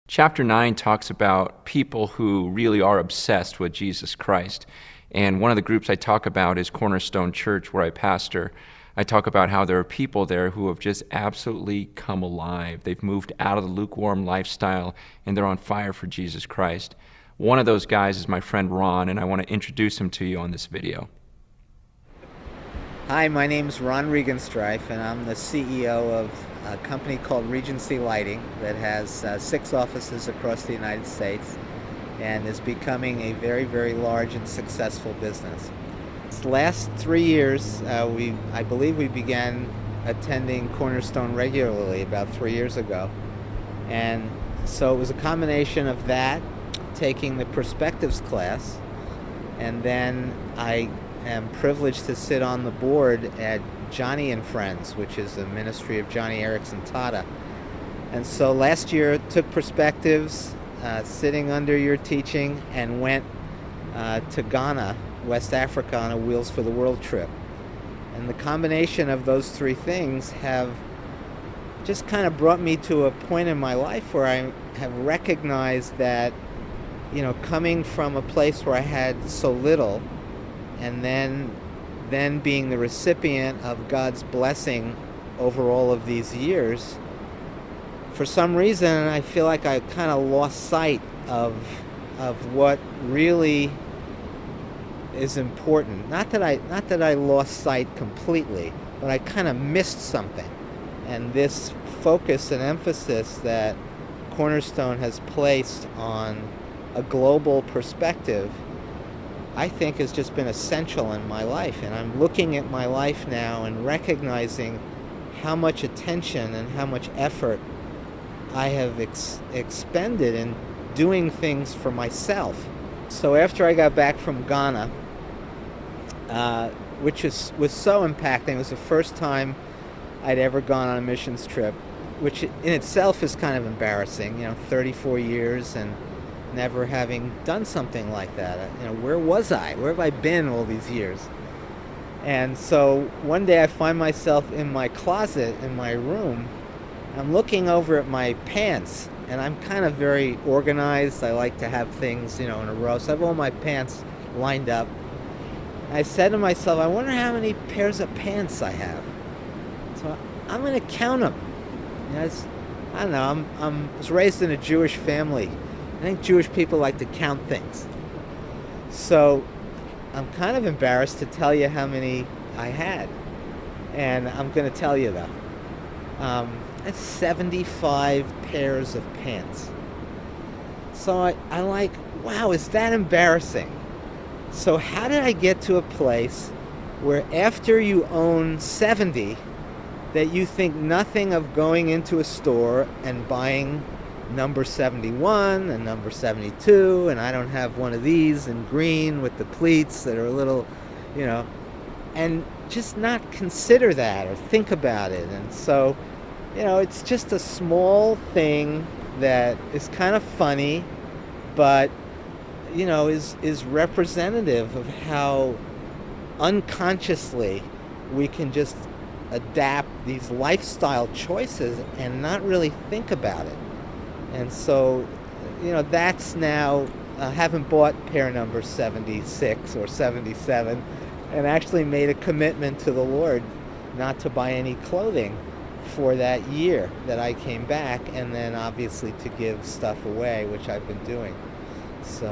Chapter 9 talks about people who really are obsessed with Jesus Christ. And one of the groups I talk about is Cornerstone Church, where I pastor. I talk about how there are people there who have just absolutely come alive. They've moved out of the lukewarm lifestyle, and they're on fire for Jesus Christ. One of those guys is my friend Ron, and I want to introduce him to you on this video. Hi, my name's Ron Regenstrife, and I'm the CEO of a company called Regency Lighting that has 6 offices across the United States and is becoming a very, very large and successful business. This last 3 years, I believe we began attending Cornerstone regularly about 3 years ago. And so it was a combination of that, taking the Perspectives class, and then I am privileged to sit on the board at Johnny and Friends, which is a ministry of Johnny Erickson Tata. And so last year took Perspectives, sitting under your teaching, and went to Ghana, West Africa, on a Wheels for the World trip. And the combination of those 3 things have just kind of brought me to a point in my life where I have recognized that, coming from a place where I had so little, and then being the recipient of God's blessing over all of these years, for some reason I feel like I kind of lost sight of what really is important. Not that I lost sight completely, but I kind of missed something. And this focus and emphasis that Cornerstone has placed on a global perspective, I think, has just been essential in my life. And I'm looking at my life now and recognizing how much attention and how much effort I have expended in doing things for myself. So after I got back from Ghana, which was so impacting, it was the first time I'd ever gone on a missions trip, which in itself is kind of embarrassing, 34 years and never having done something like that. Where was I? Where have I been all these years? And so one day I find myself in my closet in my room. I'm looking over at my pants, and I'm kind of very organized. I like to have things, in a row. So I have all my pants lined up. I said to myself, I wonder how many pairs of pants I have. So I'm going to count them. I don't know. I was raised in a Jewish family. I think Jewish people like to count things. So I'm kind of embarrassed to tell you how many I had. And I'm going to tell you, though. That's 75 pairs of pants. So I like, wow, is that embarrassing? So how did I get to a place where after you own 70, that you think nothing of going into a store and buying number 71 and number 72, and I don't have one of these in green with the pleats that are a little, and just not consider that or think about it. And so, it's just a small thing that is kind of funny, but, is representative of how unconsciously we can just adapt these lifestyle choices and not really think about it. And so, that's now, I haven't bought pair number 76 or 77, and actually made a commitment to the Lord not to buy any clothing for that year that I came back, and then obviously to give stuff away, which I've been doing. So